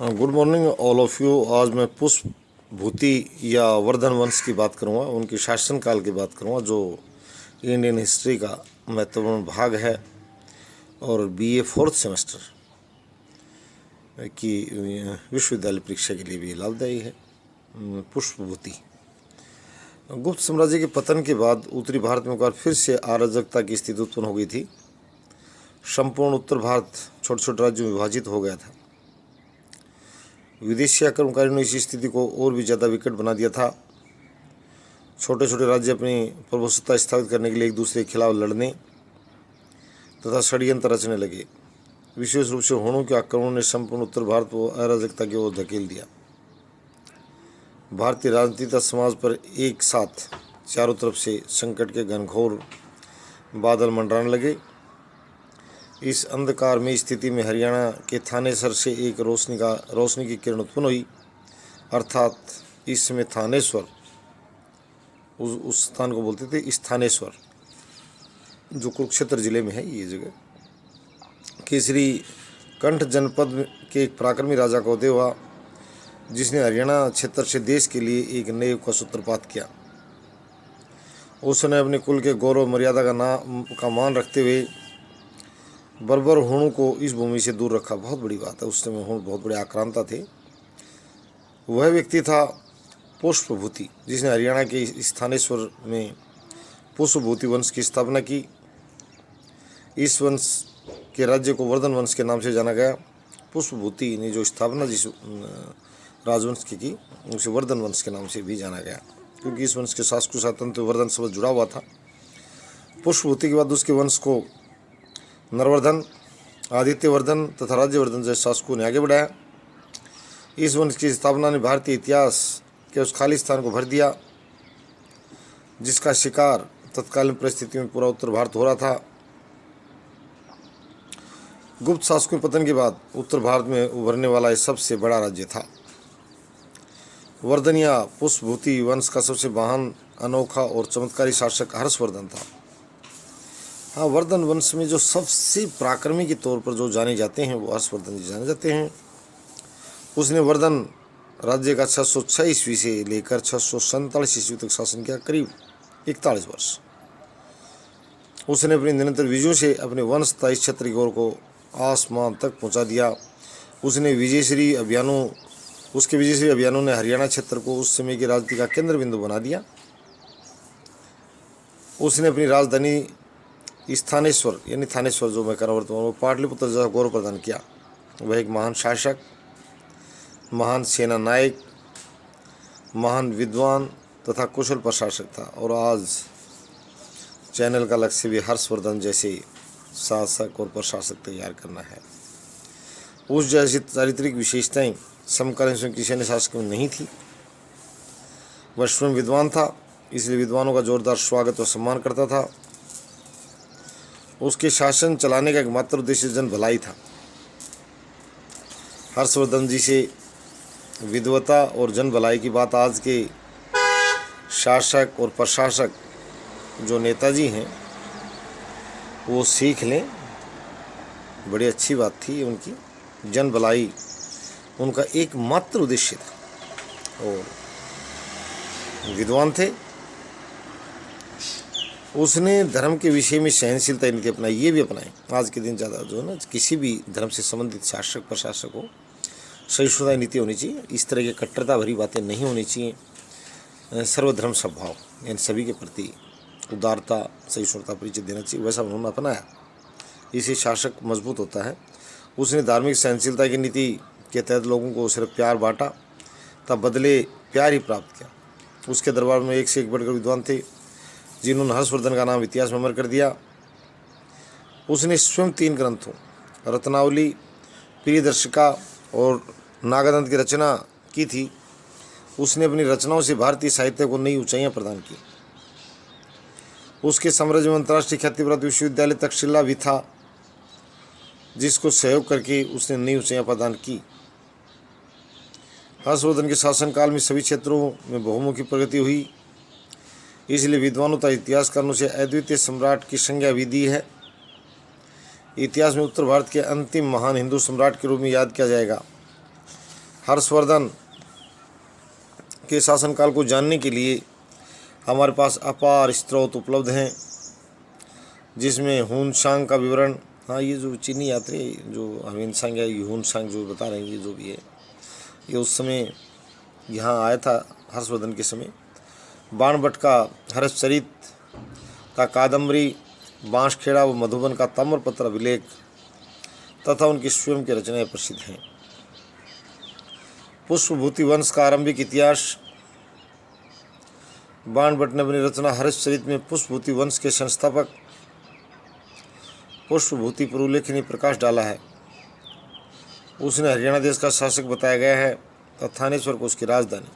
Good morning all of you. आज मैं पुष्प भूति या वर्धन वंश की बात करूंगा, उनके शासनकाल की बात करूंगा, जो इंडियन हिस्ट्री का महत्वपूर्ण भाग है और बीए फोर्थ सेमेस्टर की विश्वविद्यालय परीक्षा के लिए भी लाभदायी है। पुष्प भूति गुप्त साम्राज्य के पतन के बाद उत्तरी भारत में एक बार फिर से अराजकता की स्थिति उत्पन्न हो गई थी। संपूर्ण उत्तर भारत छोटे छोटे राज्यों में विभाजित हो गया था। विदेशी आक्रमणकारियों ने इस स्थिति को और भी ज़्यादा विकट बना दिया था। छोटे छोटे राज्य अपनी प्रभुसत्ता स्थापित करने के लिए एक दूसरे के खिलाफ लड़ने तथा षड्यंत्र रचने लगे। विशेष रूप से हुणों के आक्रमण ने संपूर्ण उत्तर भारत को अराजकता की ओर धकेल दिया। भारतीय राजनीति तथा समाज पर एक साथ चारों तरफ से संकट के घनघोर बादल मंडराने लगे। इस अंधकार में स्थिति में हरियाणा के थानेसर से एक रोशनी की किरण उत्पन्न हुई, अर्थात इस समय थानेश्वर उस स्थान को बोलते थे स्थानेश्वर, जो कुरुक्षेत्र जिले में है। ये जगह केसरी कंठ जनपद के एक पराक्रमी राजा का उदय हुआ, जिसने हरियाणा क्षेत्र से देश के लिए एक नए का सूत्रपात किया। उसने अपने कुल के गौरव मर्यादा का मान रखते हुए बर्बर हुणों को इस भूमि से दूर रखा। बहुत बड़ी बात है, उस समय हुण बहुत बड़े आक्रांता थे। वह व्यक्ति था पुष्प भूति, जिसने हरियाणा के स्थानेश्वर में पुष्प भूति वंश की स्थापना की। इस वंश के राज्य को वर्धन वंश के नाम से जाना गया। पुष्प भूति ने जो स्थापना जिस राजवंश की उसे वर्धन वंश के नाम से भी जाना गया, क्योंकि इस वंश के शासक के साथ तंत्र वर्धन शब्द जुड़ा हुआ था। पुष्प भूति के बाद उसके वंश को नरवर्धन, आदित्यवर्धन तथा राज्यवर्धन जैसे शासकों ने आगे बढ़ाया। इस वंश की स्थापना ने भारतीय इतिहास के उस खाली स्थान को भर दिया जिसका शिकार तत्कालीन परिस्थितियों में पूरा उत्तर भारत हो रहा था। गुप्त शासकों के पतन के बाद उत्तर भारत में उभरने वाला यह सबसे बड़ा राज्य था। वर्धन या पुष्पभूति वंश का सबसे महान, अनोखा और चमत्कारी शासक हर्षवर्धन था। हाँ, वर्धन वंश में जो सबसे पराक्रमी के तौर पर जो जाने जाते हैं वो हर्षवर्धन जी जाने जाते हैं। उसने वर्धन राज्य का 606 ईस्वी से लेकर 647 ईस्वी तक शासन किया, करीब 41 वर्ष। उसने अपनी निरंतर विजयों से अपने वंश तथा इस क्षेत्र की ओर को आसमान तक पहुंचा दिया। उसके विजयश्री अभियानों ने हरियाणा क्षेत्र को उस समय की राजनीति का केंद्र बिंदु बना दिया। उसने अपनी राजधानी स्थानेश्वर यानी थानेश्वर जो मैं कर वर्तमान वो पाटलिपुत्र जैसा गौरव प्रदान किया। वह एक महान शासक, महान सेना नायक, महान विद्वान तथा कुशल प्रशासक था। और आज चैनल का लक्ष्य भी हर्षवर्धन जैसे शासक और प्रशासक तैयार करना है। उस जैसी चारित्रिक विशेषताएं समकालीन किसी अन्य शासक में नहीं थी। वह स्वयं विद्वान था, इसलिए विद्वानों का जोरदार स्वागत और सम्मान करता था। उसके शासन चलाने का एकमात्र उद्देश्य जन भलाई था। हर्षवर्धन जी से विद्वता और जन भलाई की बात आज के शासक और प्रशासक जो नेताजी हैं वो सीख लें। बड़ी अच्छी बात थी उनकी, जन भलाई उनका एकमात्र उद्देश्य था और विद्वान थे। उसने धर्म के विषय में सहनशीलता नीति अपनाई, ये भी अपनाई। आज के दिन ज़्यादा जो है ना, किसी भी धर्म से संबंधित शासक प्रशासक हो सहिष्णुता नीति होनी चाहिए। इस तरह की कट्टरता भरी बातें नहीं होनी चाहिए। सर्वधर्म सद्भाव यानी सभी के प्रति उदारता, सहिष्णुता परिचय देना चाहिए। वैसा उन्होंने अपनाया, इससे शासक मजबूत होता है। उसने धार्मिक सहनशीलता की नीति के तहत लोगों को सिर्फ प्यार बांटा, तब बदले प्यार ही प्राप्त किया। उसके दरबार में एक से एक बढ़कर विद्वान थे, जिन्होंने हर्षवर्धन का नाम इतिहास में अमर कर दिया। उसने स्वयं 3 ग्रंथों रत्नावली, प्रियदर्शिका और नागानंद की रचना की थी। उसने अपनी रचनाओं से भारतीय साहित्य को नई ऊंचाइयां प्रदान की। उसके साम्राज्य में अंतर्राष्ट्रीय ख्याति प्राप्त विश्वविद्यालय तक्षशिला भी था, जिसको सहयोग करके उसने नई ऊंचाइयां प्रदान की। हर्षवर्धन के शासनकाल में सभी क्षेत्रों में बहुमुखी प्रगति हुई, इसलिए विद्वानों तथा इतिहासकारों से अद्वितीय सम्राट की संज्ञा भी दी है। इतिहास में उत्तर भारत के अंतिम महान हिंदू सम्राट के रूप में याद किया जाएगा। हर्षवर्धन के शासनकाल को जानने के लिए हमारे पास अपार स्रोत उपलब्ध हैं, जिसमें हुनसांग का विवरण, हाँ ये जो चीनी यात्री जो ह्वेनसांग या ह्यूनसांग जो बता रहे हैं, ये जो भी है ये उस समय यहाँ आया था हर्षवर्धन के समय। बाणभट्ट का हर्षचरित का कादम्बरी, बांसखेड़ा व मधुबन का ताम्रपत्र अभिलेख तथा उनकी स्वयं की रचनाएं प्रसिद्ध हैं। पुष्पभूति वंश का आरंभिक इतिहास, बाणभट्ट ने अपनी रचना हर्षचरित में पुष्पभूति वंश के संस्थापक पुष्पभूति पर उल्लेखनीय प्रकाश डाला है। उसने हरियाणा देश का शासक बताया गया है तथा थानेश्वर को उसकी राजधानी।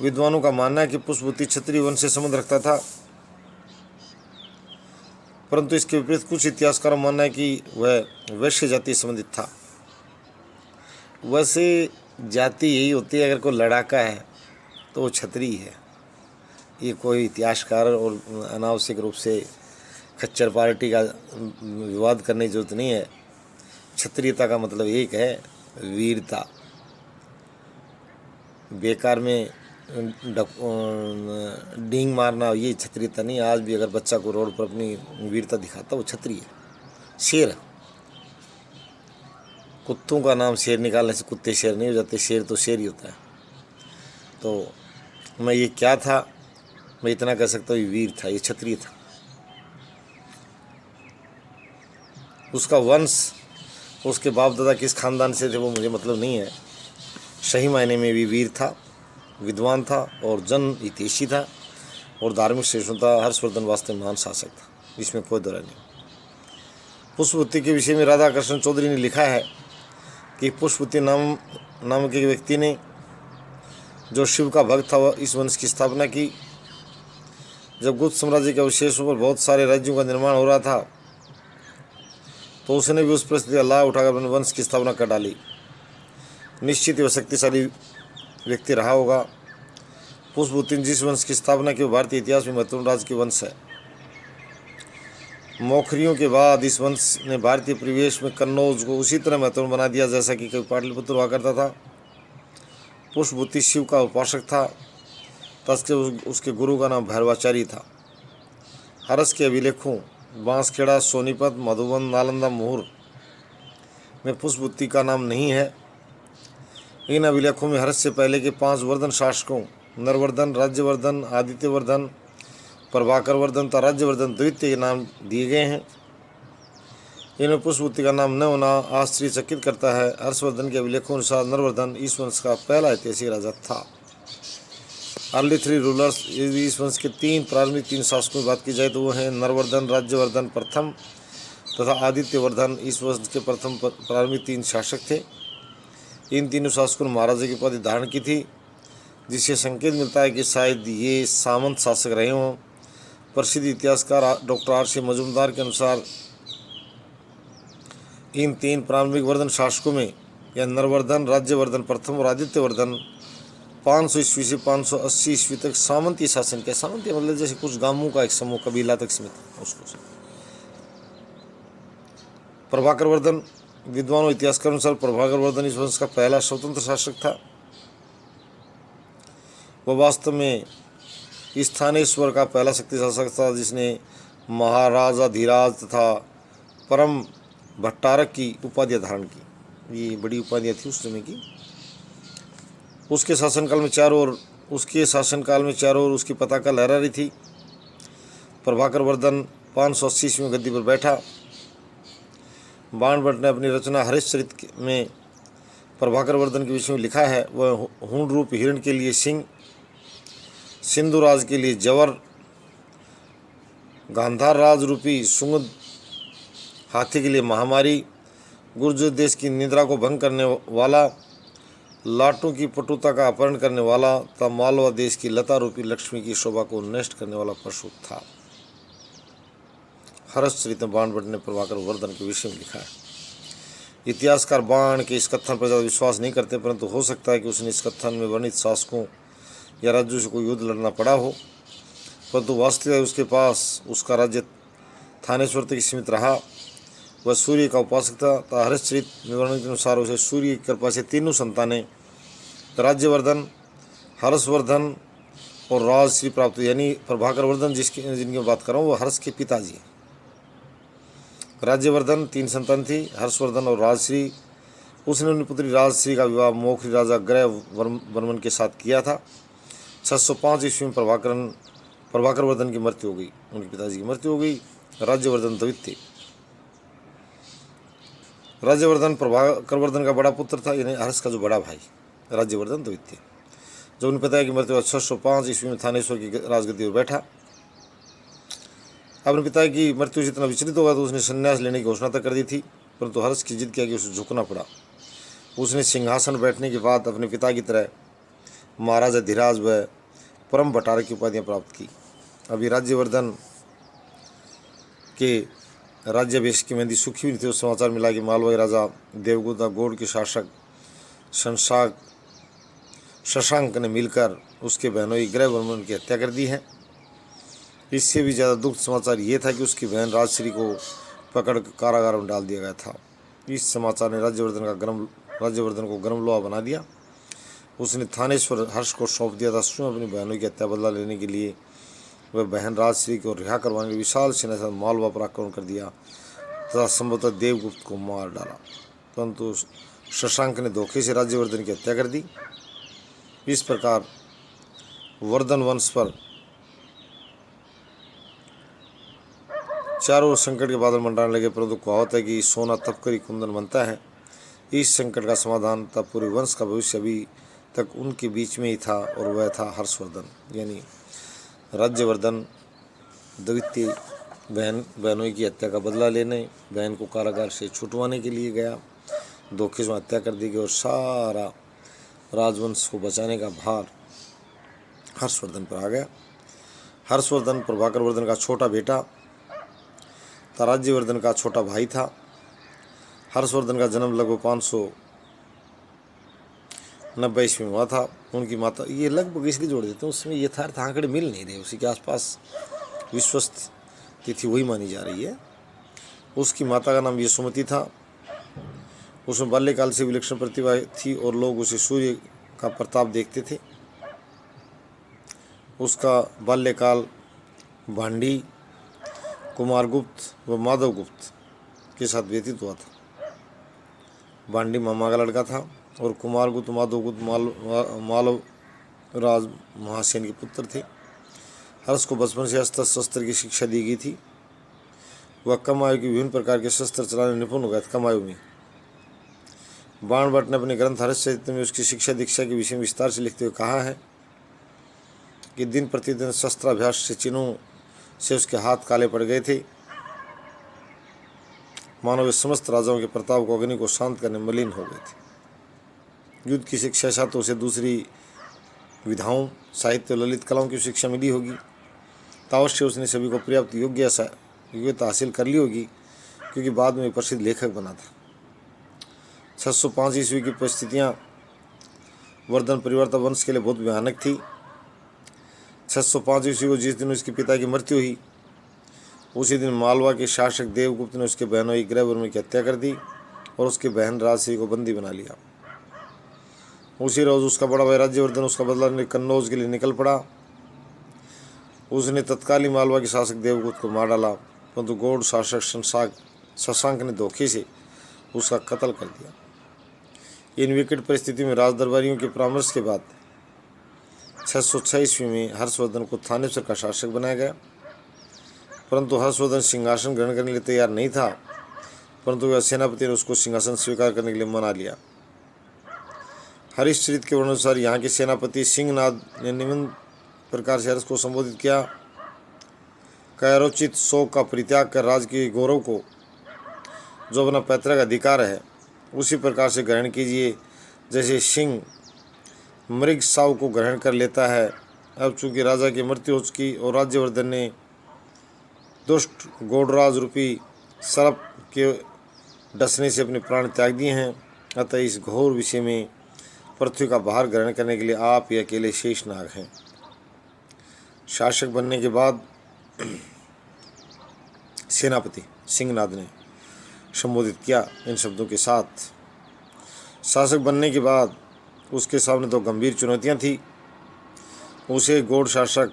विद्वानों का मानना है कि पुष्पभूति क्षत्रिय वंश से संबंध रखता था, परंतु इसके विपरीत कुछ इतिहासकारों का मानना है कि वह वैश्य जाति से संबंधित था। वैसे जाति यही होती है, अगर कोई लड़ाका है तो वो क्षत्रिय है। ये कोई इतिहासकार और अनावश्यक रूप से खच्चर पार्टी का विवाद करने की जरूरत नहीं है। क्षत्रियता का मतलब एक है, वीरता। बेकार में डींग मारना ये क्षत्रियता नहीं। आज भी अगर बच्चा को रोड पर अपनी वीरता दिखाता वो क्षत्रिय है, शेर। कुत्तों का नाम शेर निकालने से कुत्ते शेर नहीं हो जाते, शेर तो शेर ही होता है। तो मैं ये क्या था, मैं इतना कह सकता हूँ, ये वीर था, ये क्षत्रिय था। उसका वंश, उसके बाप दादा किस खानदान से थे वो मुझे मतलब नहीं है। सही मायने में भी वीर था, विद्वान था और जन हितैषी था और धार्मिक सहिष्णुता। हर्षवर्धन वास्तव में महान शासक था, इसमें कोई दौरा नहीं। पुष्पवती के विषय में राधाकृष्ण चौधरी ने लिखा है कि पुष्पवती नामक एक व्यक्ति ने, जो शिव का भक्त था, वह इस वंश की स्थापना की। जब गुप्त साम्राज्य के अवशेषों पर बहुत सारे राज्यों का निर्माण हो रहा था तो उसने भी उस परिस्थिति का लाभ उठाकर अपने वंश की स्थापना कर डाली। निश्चित ही वह शक्तिशाली व्यक्ति रहा होगा। पुष्पवती जिस वंश की स्थापना की वो भारतीय इतिहास में महत्वपूर्ण राजकीय वंश है। मौखरियों के बाद इस वंश ने भारतीय परिवेश में कन्नौज को उसी तरह महत्वपूर्ण बना दिया जैसा कि कभी पाटलिपुत्र हुआ करता था। पुष्पवती शिव का उपासक था, तस्के उसके गुरु का नाम भैरवाचार्य था। हर्ष के अभिलेखों बांसखेड़ा, सोनीपत, मधुबन, नालंदा, मुहुर में पुष्पवती का नाम नहीं है। इन अभिलेखों में हर्ष से पहले के 5 वर्धन शासकों नरवर्धन, राज्यवर्धन, आदित्यवर्धन, प्रभाकरवर्धन तथा राज्यवर्धन द्वितीय के नाम दिए गए हैं। इनमें पुष्पवती का नाम न होना आश्चर्यचकित करता है। हर्षवर्धन के अभिलेखों अनुसार नरवर्धन इस वंश का पहला ऐतिहासिक राजा था। अर्ली 3 रूलर्स, यदि इस वंश के 3 प्रारंभिक 3 शासकों की बात की जाए तो वो हैं नरवर्धन, राज्यवर्धन प्रथम तथा आदित्यवर्धन। इस वंश के प्रथम प्रारंभिक 3 शासक थे। इन तीनों शासकों ने महाराजा की उपाधि धारण की थी, जिससे संकेत मिलता है कि शायद ये सामंत शासक रहे हों। प्रसिद्ध इतिहासकार डॉक्टर R.C. मजूमदार के अनुसार इन 3 प्रारंभिक वर्धन शासकों में या नरवर्धन, राज्यवर्धन प्रथम और आदित्यवर्धन 500 ईस्वी से 580 ईस्वी तक सामंती शासन के, सामंती मतलब जैसे कुछ गांवों का एक समूह, कबीला तक सीमित उसको। प्रभाकरवर्धन, विद्वानों इतिहासकारों अनुसार प्रभाकरवर्धन इस वंश का पहला स्वतंत्र शासक था। वह वास्तव में स्थानेश्वर का पहला शक्ति शासक था, जिसने महाराजाधिराज तथा परम भट्टारक की उपाधियां धारण की। ये बड़ी उपाधियां थी उस समय की। उसके शासनकाल में चारों ओर उसकी पताका लहरा रही थी। प्रभाकरवर्धन 580 ईस्वी में गद्दी पर बैठा। बाणभट्ट ने अपनी रचना हर्षचरित में प्रभाकरवर्धन के विषय में लिखा है, वह हूण रूप हिरण के लिए सिंह, सिंधुराज के लिए जवर, गांधार राज रूपी सुंगद, हाथी के लिए महामारी, गुर्जर देश की निद्रा को भंग करने वाला, लाटों की पटुता का अपहरण करने वाला तथा मालवा देश की लता रूपी लक्ष्मी की शोभा को नष्ट करने वाला पशु था। हर्षचरित में बाणभट्ट ने प्रभाकरवर्धन के विषय में लिखा है। इतिहासकार बाण के इस कथन पर ज़्यादा विश्वास नहीं करते, परंतु हो सकता है कि उसने इस कथन में वर्णित शासकों या राज्यों से कोई युद्ध लड़ना पड़ा हो, परंतु वास्तविक उसके पास उसका राज्य थानेश्वर तक सीमित रहा। वह सूर्य का उपासक था। हर्षचरित विवरण के अनुसार उसे सूर्य की कृपा से तीनों संतानें राज्यवर्धन, हर्षवर्धन और राजश्री प्राप्त हुई। यानी प्रभाकर वर्धन जिनकी बात कर रहा हूँ वो हर्ष के पिताजी हैं। राज्यवर्धन 3 संतान थी, हर्षवर्धन और राजश्री। उसने अपनी पुत्री राजश्री का विवाह मौखरी राजा ग्रह वर्मन के साथ किया था। 605 ईस्वी में प्रभाकर वर्धन की मृत्यु हो गई, उनके पिताजी की मृत्यु हो गई। राज्यवर्धन द्वितीय। राज्यवर्धन प्रभाकर वर्धन का बड़ा पुत्र था, यानी हर्ष का जो बड़ा भाई राज्यवर्धन द्वितीय। जब उनके पिता की मृत्यु 605 ईस्वी में थानेश्वर की राजगद्दी पर बैठा। अपने पिता की मृत्यु से इतना विचलित होगा तो उसने संन्यास लेने की घोषणा तक कर दी थी, परंतु हर्ष की जिद किया कि उसे झुकना पड़ा। उसने सिंहासन बैठने के बाद अपने पिता की तरह महाराजा धीराज व परम भट्टारक की उपाधियाँ प्राप्त की। अभी राज्यवर्धन के राज्याभिषेक की मेहंदी सूखी हुई थी। उस समाचार मिला कि मालवा के राजा देवगुदा गौड़ के शासक शशांक ने मिलकर उसके बहनोई ग्रह वर्मन की हत्या कर दी है। इससे भी ज़्यादा दुख समाचार ये था कि उसकी बहन राजश्री को पकड़ कारागार में डाल दिया गया था। इस समाचार ने राज्यवर्धन को गर्म लोहा बना दिया। उसने थानेश्वर हर्ष को सौंप दिया था। स्वयं अपनी बहनों की हत्या बदला लेने के लिए वह बहन राजश्री को रिहा करवाने के लिए विशाल सेना के साथ मालवा पर आक्रमण कर दिया तथा संभवतः देवगुप्त को मार डाला, परंतु शशांक ने धोखे से राज्यवर्धन की हत्या कर दी। इस प्रकार वर्धन वंश पर चारों ओर संकट के बादल मंडराने लगे, परंतु कहावत है कि सोना तप कर ही कुंदन बनता है। इस संकट का समाधान तब पूरे वंश का भविष्य अभी तक उनके बीच में ही था और वह था हर्षवर्धन, यानी राज्यवर्धन द्वितीय बहनों की हत्या का बदला लेने, बहन को कारागार से छुटवाने के लिए गया। धोखे से हत्या कर दी गई और सारा राजवंश को बचाने का भार हर्षवर्धन पर आ गया। हर्षवर्धन प्रभाकर वर्धन का छोटा बेटा था, राज्यवर्धन का छोटा भाई था। हर्षवर्धन का जन्म लगभग 590 ईस्वी में हुआ था। उनकी माता, ये लगभग इसलिए जोड़ देते हैं, उसमें यथार्थ आंकड़े मिल नहीं रहे, उसी के आसपास विश्वस्त तिथि वही मानी जा रही है। उसकी माता का नाम यशोमती था। उसमें बाल्यकाल से विलक्षण प्रतिभा थी और लोग उसे सूर्य का प्रताप देखते थे। उसका बाल्यकाल भांडी, कुमारगुप्त व माधवगुप्त के साथ व्यतीत हुआ था। भांडी मामा का लड़का था और कुमारगुप्त माधवगुप्त मालव राज महासेन के पुत्र थे। हर्ष को बचपन से अस्त्र शस्त्र की शिक्षा दी गई थी। वह कम आयु की विभिन्न प्रकार के शस्त्र चलाने में निपुण हो गया था। कम आयु में बाण भट्ट ने अपने ग्रंथ हर्षचरित में उसकी शिक्षा दीक्षा के विषय में विस्तार से लिखते हुए कहा है कि दिन प्रतिदिन शस्त्राभ्यास से चिन्हों से उसके हाथ काले पड़ गए थे, मानो वे समस्त राजाओं के प्रताप को, अग्नि को शांत करने मलिन हो गए थे। युद्ध की शिक्षा साथ उसे दूसरी विधाओं, साहित्य, ललित कलाओं की शिक्षा मिली होगी, तो अवश्य उसने सभी को पर्याप्त योग्यता हासिल कर ली होगी, क्योंकि बाद में प्रसिद्ध लेखक बना था। 605 ईस्वी की परिस्थितियाँ वर्धन परिवार वंश के लिए बहुत भयानक थी। 605 ईस्वी को जिस दिन उसके पिता की मृत्यु हुई, उसी दिन मालवा के शासक देवगुप्त ने उसके बहनोई ग्रहवर्मन की हत्या कर दी और उसकी बहन राजश्री को बंदी बना लिया। उसी रोज उसका बड़ा भाई राज्यवर्धन उसका बदला लेने कन्नौज के लिए निकल पड़ा। उसने तत्कालीन मालवा के शासक देवगुप्त को मार डाला, परंतु गौड़ शासक शशांक ने धोखे से उसका कत्ल कर दिया। इन विकट परिस्थिति में राजदरबारियों के परामर्श के बाद 606 ईस्वी में हर्षवर्धन को थानेश्वर का शासक बनाया गया, परंतु हर्षवर्धन सिंहासन ग्रहण करने के लिए तैयार नहीं था, परंतु वह सेनापति ने उसको सिंहासन स्वीकार करने के लिए मना लिया। हरिश्चरित के वर्णन अनुसार यहाँ के सेनापति सिंहनाद ने निम्न प्रकार से हर्ष को संबोधित किया: कायरोचित शोक का परित्याग कर राज के गौरव को, जो अपना पैतृक अधिकार है, उसी प्रकार से ग्रहण कीजिए जैसे सिंह मृग साव को ग्रहण कर लेता है। अब चूंकि राजा की मृत्यु हो चुकी और राज्यवर्धन ने दुष्ट गौड़राज रूपी सर्प के डसने से अपने प्राण त्याग दिए हैं, अतः इस घोर विषय में पृथ्वी का भार ग्रहण करने के लिए आप ही अकेले शेषनाग हैं। शासक बनने के बाद सेनापति सिंहनाद ने संबोधित किया इन शब्दों के साथ। शासक बनने के बाद उसके सामने दो गंभीर चुनौतियां थी। उसे गौड़ शासक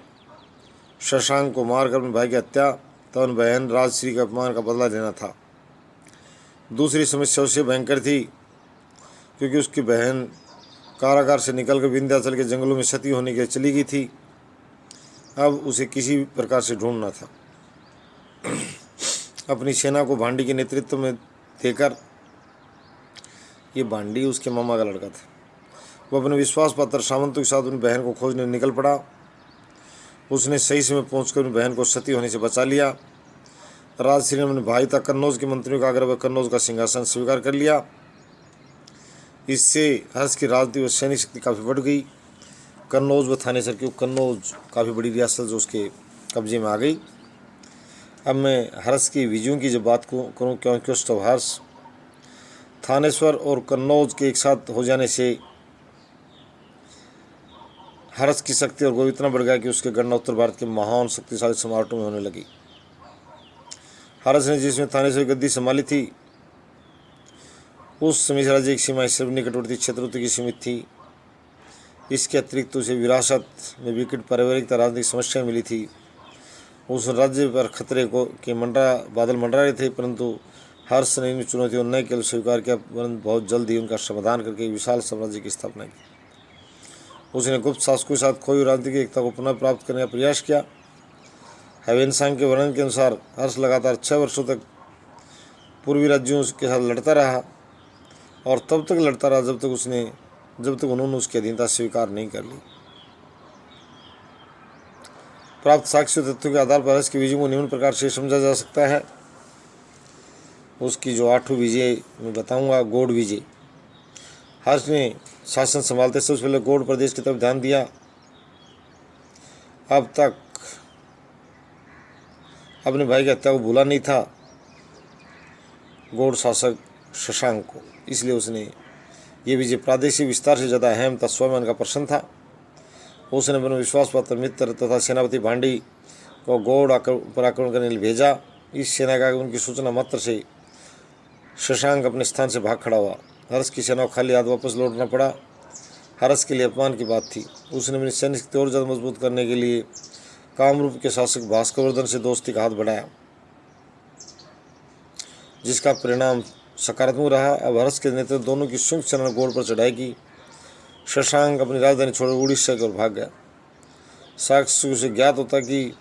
शशांक को मारकर अपने भाई की हत्या तथा बहन राजश्री के अपमान का बदला लेना था। दूसरी समस्या उससे भयंकर थी क्योंकि उसकी बहन कारागार से निकलकर विंध्याचल के जंगलों में सती होने के लिए चली गई थी। अब उसे किसी प्रकार से ढूंढना था। अपनी सेना को भांडी के नेतृत्व में देकर, ये भांडी उसके मामा का लड़का था, वो अपने विश्वास पात्र सामंतों के साथ अपनी बहन को खोजने निकल पड़ा। उसने सही समय पहुंचकर अपनी बहन को सती होने से बचा लिया। राजश्री ने अपने भाई तक कन्नौज के मंत्रियों का आग्रह कन्नौज का सिंहासन स्वीकार कर लिया। इससे हर्ष की राजनीति व सैनिक शक्ति काफ़ी बढ़ गई। कन्नौज व थानेसर की कन्नौज काफ़ी बड़ी रियासत जो उसके कब्जे में आ गई। अब मैं हर्ष की विजयों की जब बात करूँ, क्योंकि उस हर्ष थानेश्वर और कन्नौज के एक साथ हो जाने से हर्ष की शक्ति और गौरव इतना बढ़ गया कि उसके गणना उत्तर भारत के महान शक्तिशाली सम्राटों में होने लगी। हर्ष ने जिसमें थानेश्वर गद्दी संभाली थी, उस समय राज्य की सीमाएं सिर्फ निकटवर्ती क्षेत्रों तक ही सीमित थी। इसके अतिरिक्त उसे विरासत में विकट पारिवारिक राजनीतिक समस्याएं मिली थी। उस राज्य पर खतरे को के बादल मंडरा रहे थे, परंतु हर्ष ने इन चुनौतियों न केवल स्वीकार किया परंतु बहुत जल्द ही उनका समाधान करके विशाल साम्राज्य की स्थापना की। उसने गुप्त शासकों के साथ खोई राजनीतिक एकता को पुनः प्राप्त करने का प्रयास किया। ह्वेनसांग के वर्णन के अनुसार हर्ष लगातार 6 वर्षों तक पूर्वी राज्यों के साथ लड़ता रहा और तब तक लड़ता रहा जब तक उन्होंने उसकी अधीनता स्वीकार नहीं कर ली। प्राप्त साक्ष्य तथ्यों के आधार पर हर्ष की विजय को निम्न प्रकार से समझा जा सकता है। उसकी जो 8वीं विजय मैं बताऊंगा, गौड़ विजय। हर्ष ने शासन संभालते सबसे पहले गौड़ प्रदेश की तरफ ध्यान दिया। अब तक अपने भाई की हत्या को भूला नहीं था गौड़ शासक शशांक को, इसलिए उसने ये विजय प्रादेशिक विस्तार से ज़्यादा अहम तथा स्वाभिमान का प्रश्न था। उसने अपने विश्वासपात्र मित्र तथा सेनापति भांडी को गौड़ पर आक्रमण करने के लिए भेजा। इस सेना का उनकी सूचना मात्र से शशांक अपने स्थान से भाग खड़ा हुआ। हर्ष की सेना को खाली हाथ वापस लौटना पड़ा। हर्ष के लिए अपमान की बात थी। उसने अपनी सैन्य शक्ति और ज़्यादा मजबूत करने के लिए कामरूप के शासक भास्करवर्धन से दोस्ती का हाथ बढ़ाया, जिसका परिणाम सकारात्मक रहा। अब हर्ष के नेतृत्व दोनों की संयुक्त सेना ने गौड़ पर चढ़ाई की। शशांक अपनी राजधानी छोड़कर उड़ीसा की ओर भाग गया। साक्ष्य से ज्ञात होता कि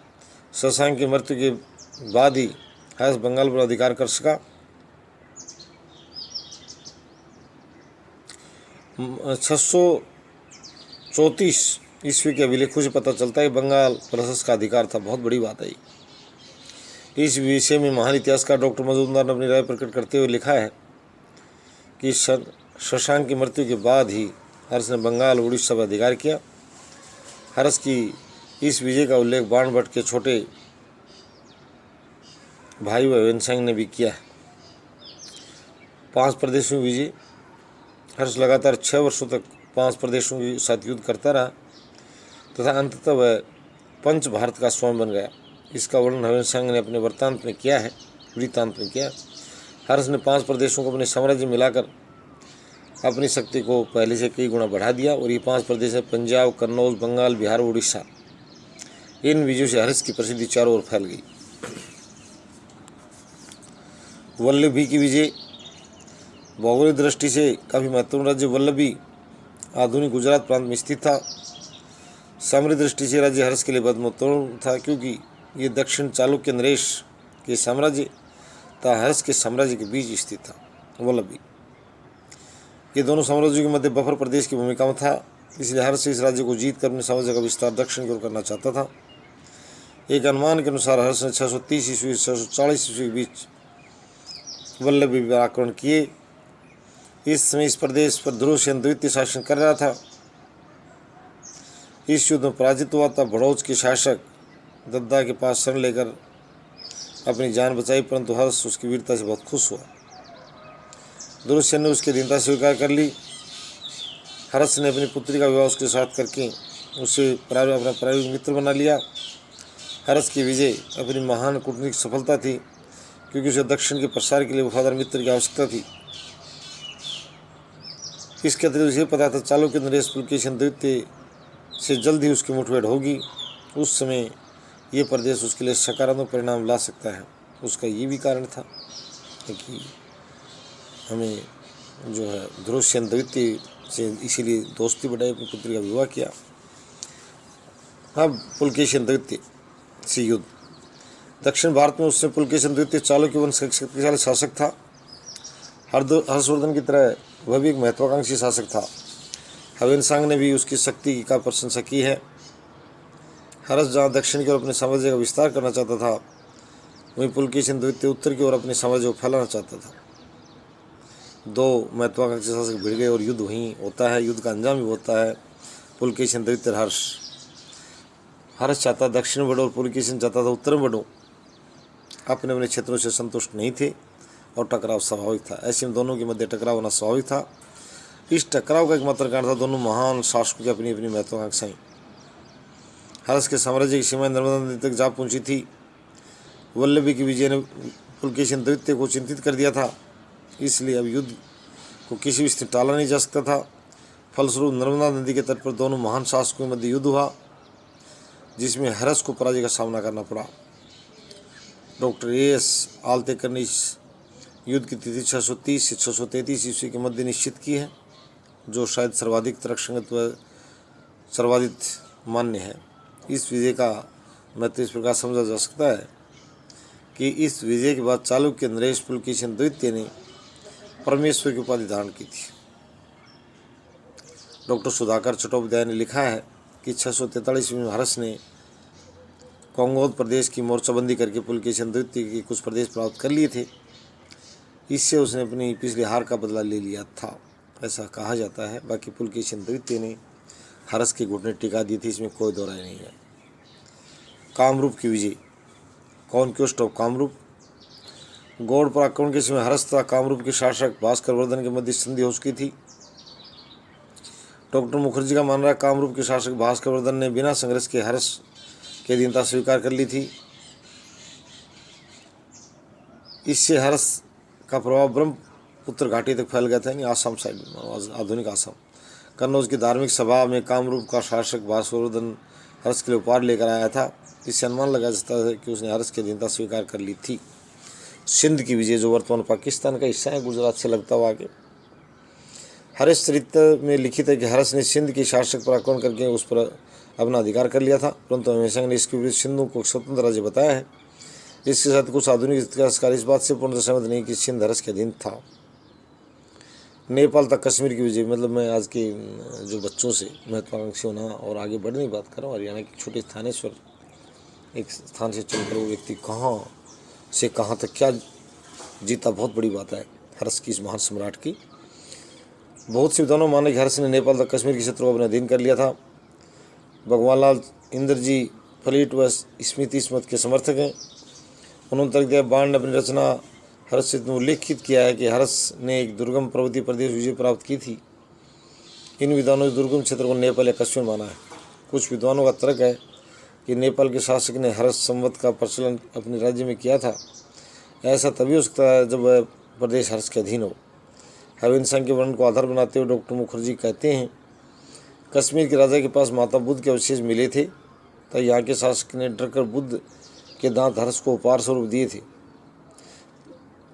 शशांक की मृत्यु के बाद ही हर्ष बंगाल पर अधिकार कर सका। 634 ईस्वी के अभिलेखों से पता चलता है कि बंगाल पर हर्ष का अधिकार था। बहुत बड़ी बात है। इस विषय में महान इतिहासकार डॉक्टर मजूमदार ने अपनी राय प्रकट करते हुए लिखा है कि शशांक की मृत्यु के बाद ही हर्ष ने बंगाल और उड़ीसा पर अधिकार किया। हर्ष की इस विजय का उल्लेख बाणभट्ट के छोटे भाई ह्वेनसांग ने भी किया है। 5 प्रदेशों की विजय। हर्ष लगातार 6 वर्षों तक 5 प्रदेशों के साथ युद्ध करता रहा तथा अंततः वह पंच भारत का स्वामी बन गया। इसका वर्णन ह्वेनसांग ने अपने वृत्तांत में किया। हर्ष ने 5 प्रदेशों को अपने साम्राज्य मिलाकर अपनी शक्ति को पहले से कई गुना बढ़ा दिया और ये 5 प्रदेश है पंजाब, कन्नौज, बंगाल, बिहार और उड़ीसा। इन विजयों से हर्ष की प्रसिद्धि चारों ओर फैल गई। वल्लभी की विजय। भौगोलिक दृष्टि से काफ़ी महत्वपूर्ण राज्य वल्लभी आधुनिक गुजरात प्रांत में स्थित था। सामरिक दृष्टि से राज्य हर्ष के लिए बहुत महत्वपूर्ण था क्योंकि ये दक्षिण चालुक्य नरेश के साम्राज्य तथा हर्ष के साम्राज्य के बीच स्थित था। वल्लभी ये दोनों साम्राज्यों के मध्य बफर प्रदेश की भूमिका में था, इसलिए हर्ष इस राज्य को जीत कर अपने साम्राज्य का विस्तार दक्षिण की ओर करना चाहता था। एक अनुमान के अनुसार हर्ष ने 630 ईस्वी 640 ईस्वी के बीच वल्लभी पर आक्रमण किए। इस समय इस प्रदेश पर ध्रुवसेन द्वितीय शासन कर रहा था। इस युद्ध में पराजित हुआ था। भड़ौच के शासक दद्दा के पास शरण लेकर अपनी जान बचाई, परंतु हर्ष उसकी वीरता से बहुत खुश हुआ। ध्रुवसेन ने उसकी अधीनता स्वीकार कर ली। हर्ष ने अपनी पुत्री का विवाह उसके साथ करके उसे अपना प्रायोगिक मित्र बना लिया। हर्ष की विजय अपनी महान कूटनीतिक सफलता थी क्योंकि उसे दक्षिण के प्रसार के लिए वफादार मित्र की आवश्यकता थी। इसके अतिरिक्त उसे पता था चालुक्य नरेश पुलकेशिन द्वितीय से जल्द ही उसकी मुठभेड़ होगी। उस समय ये प्रदेश उसके लिए सकारात्मक परिणाम ला सकता है। उसका ये भी कारण था कि हमें जो है ध्रुवसेन द्वितीय से इसीलिए दोस्ती बढ़ाई, अपनी पुत्री का विवाह किया। अब पुलकेशिन द्वितीय से युद्ध। दक्षिण भारत में उससे पुलकेशिन द्वितीय चालुक्य वंश का शक्तिशाली शासक था। हर्षवर्धन की तरह वह भी एक महत्वाकांक्षी शासक था। ह्वेनसांग ने भी उसकी शक्ति का प्रशंसा की है। हर्ष जहाँ दक्षिण की ओर अपने साम्राज्य का विस्तार करना चाहता था, वहीं पुलकेशिन द्वितीय उत्तर की ओर अपने साम्राज्य को फैलाना चाहता था। दो महत्वाकांक्षी शासक भिड़ गए और युद्ध वहीं होता है। युद्ध का अंजाम भी होता है पुलकेशिन द्वितीय हर्ष चाहता दक्षिण में बढ़ो और पुलकेशिन चाहता था उत्तर में बढ़ो। अपने अपने क्षेत्रों से संतुष्ट नहीं थे और टकराव स्वाभाविक था। ऐसे में दोनों के मध्य टकराव होना स्वाभाविक था। इस टकराव का एकमात्र कारण था दोनों महान शासकों की अपनी अपनी महत्वाकांक्षाएं। हर्ष के साम्राज्य की सीमाएं नर्मदा नदी तक जा पहुंची थी। वल्लभी की विजय ने पुलकेशिन द्वितीय को चिंतित कर दिया था, इसलिए अब युद्ध को किसी भी स्थिति टाला नहीं जा सकता था। फलस्वरूप नर्मदा नदी के तट पर दोनों महान शासकों के मध्य युद्ध हुआ, जिसमें हर्ष को पराजय का सामना करना पड़ा। Doctor A.S. आलतेकर ने इस युद्ध की तिथि 630 से 633 ईस्वी के मध्य निश्चित की है, जो शायद सर्वाधिक तर्कसंगत व सर्वाधिक मान्य है। इस विजय का महत्व इस प्रकार समझा जा सकता है कि इस विजय के बाद चालुक्य नरेश पुलकेशिन द्वितीय ने परमेश्वर की उपाधि धारण की थी। डॉक्टर सुधाकर चट्टोपाध्याय ने लिखा है कि 643 में हर्ष ने कोंगोद प्रदेश की मोर्चाबंदी करके पुलकेशिन द्वितीय के कुछ प्रदेश प्राप्त कर लिए थे। इससे उसने अपनी पिछली हार का बदला ले लिया था, ऐसा कहा जाता है। बाकी पुलकेशिन द्वितीय ने हर्ष के घुटने टिका दिए थे, इसमें कोई दो राय नहीं है। कामरूप की विजय। Conquest of Kamrup. गौड़ पर आक्रमण के समय हर्ष तथा कामरूप के शासक भास्कर वर्धन के मध्य संधि हो चुकी थी। डॉक्टर मुखर्जी का मानना है कामरूप के शासक भास्कर वर्धन ने बिना संघर्ष के हर्ष की अधीनता स्वीकार कर ली थी। इससे हर्ष का प्रभाव ब्रह्मपुत्र घाटी तक फैल गया था, यानी आसाम साइड में, आधुनिक आसाम। कन्नौज की धार्मिक सभा में कामरूप का शासक भास्कर वर्धन हर्ष के लिए उपहार लेकर आया था। इससे अनुमान लगाया जाता है कि उसने हर्ष की अधीनता स्वीकार कर ली थी। सिंध की विजय, जो वर्तमान पाकिस्तान का हिस्सा है, गुजरात से लगता हुआ आगे। हर्ष चरित्र में लिखित है कि हर्ष ने सिंध के शासक पर आक्रमण करके उस पर अपना अधिकार कर लिया था, परंतु ह्वेनसांग ने इसके विरुद्ध सिंधु को स्वतंत्र राज्य बताया है। इसके साथ कुछ आधुनिक इतिहासकार इस बात से पूर्ण सहमत नहीं कि सिंध हर्ष के अधीन था। नेपाल तक कश्मीर की विजय, मतलब मैं आज के जो बच्चों से महत्वाकांक्षी होना और आगे बढ़ने की बात कर रहा हूँ। हरियाणा की छोटे स्थानेश्वर एक स्थान से चलकर वो व्यक्ति कहाँ से कहाँ तक क्या जीता, बहुत बड़ी बात है हर्ष की, इस महान सम्राट की। बहुत से विद्वानों माने कि हर्ष ने नेपाल तक कश्मीर के क्षेत्र को अपने अधीन कर लिया था। भगवान लाल इंद्रजी फलीट व स्मृति स्मृत के समर्थक हैं। उन्होंने तक दिया बाण ने अपनी रचना हर्ष से उल्लेखित किया है कि हर्ष ने एक दुर्गम पर्वतीय प्रदेश विजय प्राप्त की थी। इन विद्वानों ने दुर्गम क्षेत्र को नेपाल या कश्मीर माना है। कुछ विद्वानों का तर्क है कि नेपाल के शासक ने हर्ष संवत का प्रचलन अपने राज्य में किया था। ऐसा तभी हो सकता है जब वह प्रदेश हर्ष के अधीन हो। ह्वेनसांग के वर्णन को आधार बनाते हुए डॉक्टर मुखर्जी कहते हैं, कश्मीर के राजा के पास माता बुद्ध के अवशेष मिले थे, तो यहाँ के शासक ने डरकर बुद्ध के दांत हर्ष को उपहार स्वरूप दिए थे,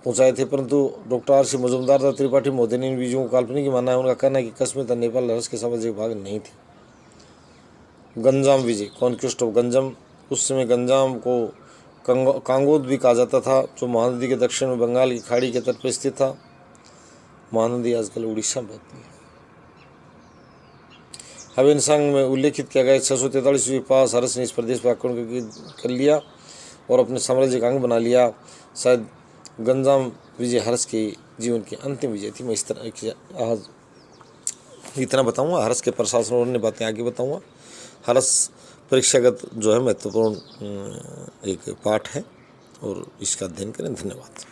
पहुँचाए थे। परंतु डॉक्टर R.C. मजूमदार तथा त्रिपाठी महोदय ने इन बीजों को काल्पनिक माना है। उनका कहना है कि कश्मीर तथा नेपाल हर्ष के साम्राज्य भाग नहीं थे। गंजाम विजय, कॉन्क्वेस्ट ऑफ गंजम। उस समय गंजाम को कांगोद भी कहा जाता था, जो महानदी के दक्षिण में बंगाल की खाड़ी के तट पर स्थित था। महानदी आजकल उड़ीसा में बहती है। ह्वेनसांग में उल्लेखित किया गया 643 के पास हर्ष ने इस प्रदेश पर आक्रमण कर लिया और अपने साम्राज्य का अंग बना लिया। शायद गंजाम विजय हर्ष के जीवन की अंतिम विजय थी। मैं इस तरह की आज इतना बताऊंगा। हर्ष के प्रशासन और अन्य बातें आगे बताऊंगा। हर्ष परीक्षागत जो है महत्वपूर्ण एक पाठ है और इसका अध्ययन करें। धन्यवाद।